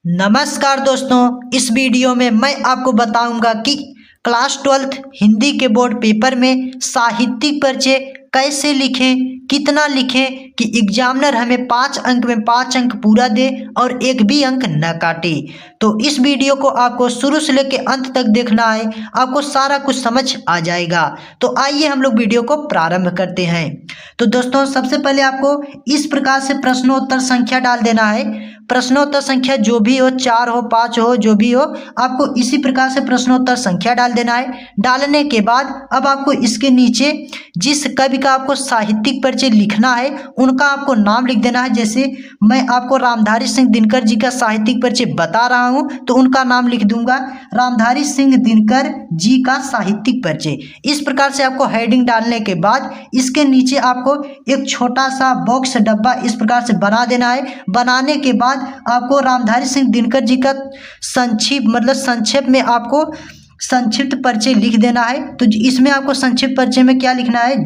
नमस्कार दोस्तों, इस वीडियो में मैं आपको बताऊंगा कि क्लास 12th हिंदी के बोर्ड पेपर में साहित्यिक परिचय कैसे लिखें, कितना लिखें कि एग्जामिनर हमें 5 अंक में 5 अंक पूरा दे और एक भी अंक न काटे। तो इस वीडियो को आपको शुरू से लेकर अंत तक देखना है, आपको सारा कुछ समझ आ जाएगा। तो आइए हम लोग वीडियो को प्रारंभ करते हैं। तो दोस्तों, सबसे पहले आपको इस प्रकार से प्रश्नोत्तर संख्या डाल देना है। प्रश्नोत्तर संख्या जो भी हो, 4 हो, 5 हो, जो भी हो, आपको इसी प्रकार से प्रश्नोत्तर संख्या डाल देना है। डालने के बाद अब आपको इसके नीचे जिस कवि का आपको साहित्यिक परिचय लिखना है उनका आपको नाम लिख देना है। जैसे मैं आपको रामधारी सिंह दिनकर जी का साहित्यिक परिचय बता रहा हूं तो उनका नाम लिख दूंगा, रामधारी सिंह दिनकर जी का साहित्यिक परिचय। इस प्रकार से आपको हेडिंग डालने के बाद इसके नीचे आपको एक छोटा सा बॉक्स डब्बा इस प्रकार से बना देना है। बनाने के बाद आपको रामधारी सिंह दिनकर जी का संक्षेप में आपको संक्षिप्त परिचय लिख देना है। तो इसमें आपको संक्षिप्त परिचय में क्या लिखना है?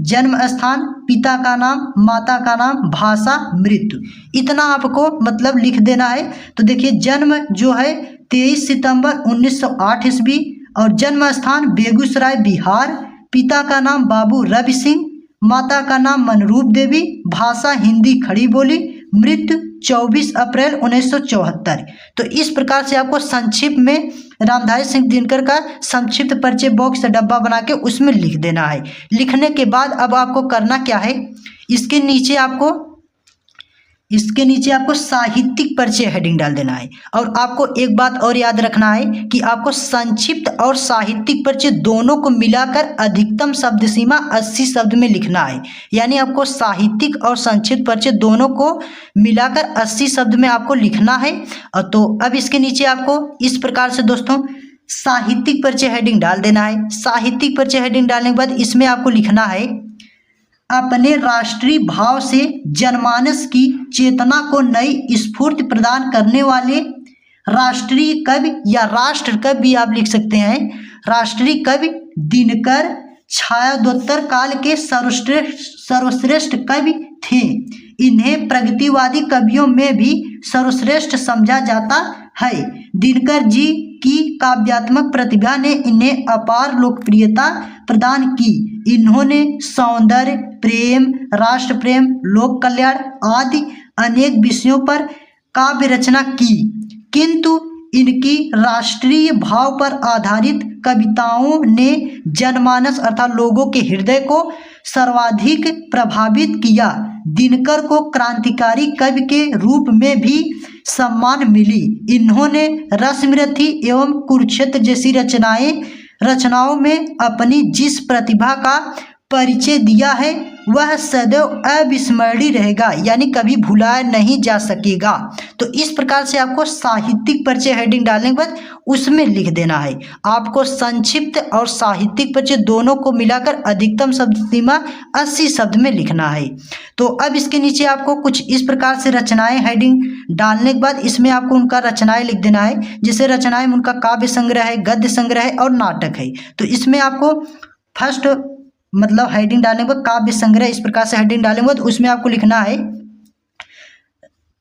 जन्म स्थान, पिता का नाम, माता का नाम, भाषा, मृत्यु, इतना आपको लिख देना है। तो देखिए, जन्म जो है 23 सितंबर 1908 ईस्वी और जन्म स्थान बेगूसराय बिहार, पिता का नाम बाबू रवि सिंह, माता का नाम मनरूप देवी, भाषा हिंदी खड़ी बोली, मृत्यु 24 अप्रैल 1974। तो इस प्रकार से आपको संक्षिप्त में रामधारी सिंह दिनकर का संक्षिप्त परिचय बॉक्स डब्बा बना के उसमें लिख देना है। लिखने के बाद अब आपको करना क्या है, इसके नीचे आपको साहित्यिक परिचय हेडिंग डाल देना है। और आपको एक बात और याद रखना है कि आपको संक्षिप्त और साहित्यिक परिचय दोनों को मिलाकर अधिकतम शब्द सीमा 80 शब्द में लिखना है। यानी आपको साहित्यिक और संक्षिप्त परिचय दोनों को मिलाकर 80 शब्द में आपको लिखना है। तो अब इसके नीचे आपको इस प्रकार से दोस्तों साहित्यिक परिचय हेडिंग डाल देना है। साहित्यिक परिचय हेडिंग डालने के बाद इसमें आपको लिखना है, अपने राष्ट्रीय भाव से जनमानस की चेतना को नई स्फूर्ति प्रदान करने वाले राष्ट्रीय कवि या राष्ट्र कवि भी आप लिख सकते हैं, राष्ट्रीय कवि दिनकर छायादोत्तर काल के सर्वश्रेष्ठ कवि थे। इन्हें प्रगतिवादी कवियों में भी सर्वश्रेष्ठ समझा जाता है। दिनकर जी की काव्यात्मक प्रतिभा ने इन्हें अपार लोकप्रियता प्रदान की। इन्होंने सौंदर्य, प्रेम, राष्ट्र प्रेम, लोक कल्याण आदि अनेक विषयों पर काव्य रचना की, किंतु इनकी राष्ट्रीय भाव पर आधारित कविताओं ने जनमानस अर्थात लोगों के हृदय को सर्वाधिक प्रभावित किया। दिनकर को क्रांतिकारी कवि के रूप में भी सम्मान मिली। इन्होंने रसमृति एवं कुरुक्षेत्र जैसी रचनाओं में अपनी जिस प्रतिभा का परिचय दिया है वह सदैव अविस्मरणीय रहेगा, यानी कभी भुलाया नहीं जा सकेगा। तो इस प्रकार से आपको साहित्यिक परिचय हेडिंग डालने के बाद उसमें लिख देना है। आपको संक्षिप्त और साहित्यिक परिचय दोनों को मिलाकर अधिकतम शब्द सीमा 80 शब्द में लिखना है। तो अब इसके नीचे आपको कुछ इस प्रकार से रचनाएं हेडिंग डालने के बाद इसमें आपको उनका रचनाएं लिख देना है। जैसे रचनाएं उनका काव्य संग्रह है, गद्य संग्रह है और नाटक है। तो इसमें आपको फर्स्ट हेडिंग डालने के बाद काव्य संग्रह इस प्रकार से हेडिंग डालने के बाद उसमें आपको लिखना है,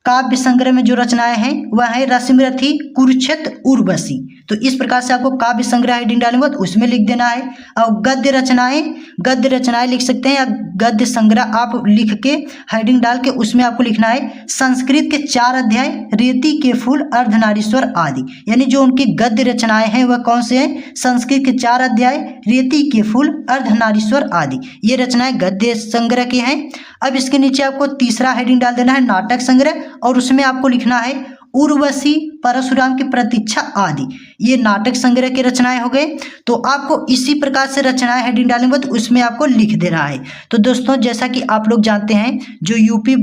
काव्य संग्रह में जो रचनाएं हैं वह है रसमृति, कुरुक्षेत्र, उर्वशी। तो इस प्रकार से आपको काव्य संग्रह हेडिंग डालने के बाद उसमें लिख देना है। और गद्य रचनाएं लिख सकते हैं या गद्य संग्रह आप लिख के हेडिंग डाल के उसमें आपको लिखना है संस्कृत के 4 अध्याय, रेती के फूल, अर्धनारीश्वर आदि। यानी जो उनकी गद्य रचनाएं हैं वह कौन से हैं? संस्कृत के 4 अध्याय, रेती के फूल, अर्धनारीश्वर आदि, ये रचनाएं गद्य संग्रह की हैं। अब इसके नीचे आपको तीसरा हेडिंग डाल देना है नाटक संग्रह और उसमें आपको लिखना है उर्वशी, परशुराम की प्रतीक्षा आदि, ये नाटक संग्रह की रचनाएं हो गए। तो आपको इसी प्रकार से रचनाएं हेडिंग डालने के बाद उसमें आपको लिख देना है। तो दोस्तों, जैसा कि आप लोग जानते हैं जो यूपी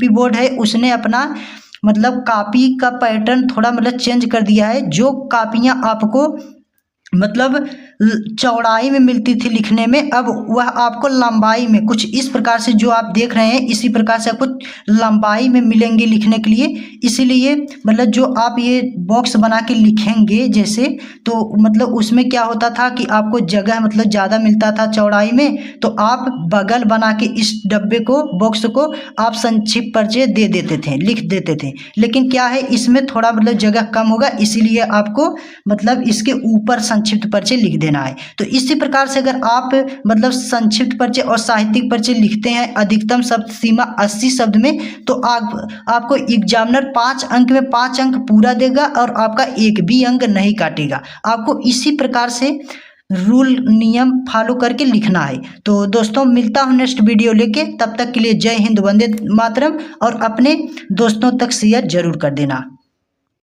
बोर्ड है उसने अपना कॉपी का पैटर्न थोड़ा चेंज कर दिया है। जो कापियां आपको मतलब चौड़ाई में मिलती थी लिखने में, अब वह आपको लंबाई में कुछ इस प्रकार से जो आप देख रहे हैं इसी प्रकार से आपको लंबाई में मिलेंगे लिखने के लिए। इसीलिए मतलब जो आप ये बॉक्स बना के लिखेंगे जैसे, तो मतलब उसमें क्या होता था कि आपको जगह मतलब ज़्यादा मिलता था चौड़ाई में, तो आप बगल बना के इस डब्बे को, बॉक्स को आप संक्षिप्त परिचय दे देते थे, लिख देते थे। लेकिन क्या है, इसमें थोड़ा मतलब जगह कम होगा, इसीलिए आपको मतलब इसके ऊपर संक्षिप्त परिचय लिख देना है। तो इसी प्रकार से अगर आप मतलब संक्षिप्त परिचय और साहित्यिक परिचय लिखते हैं अधिकतम शब्द सीमा 80 शब्द में, तो आपको एग्जामिनर 5 अंक में 5 अंक पूरा देगा और आपका एक भी अंक नहीं काटेगा। आपको इसी प्रकार से रूल नियम फॉलो करके लिखना है। तो दोस्तों मिलता हूँ नेक्स्ट वीडियो लेके, तब तक के लिए जय हिंद, वंदे मातरम, और अपने दोस्तों तक शेयर जरूर कर देना।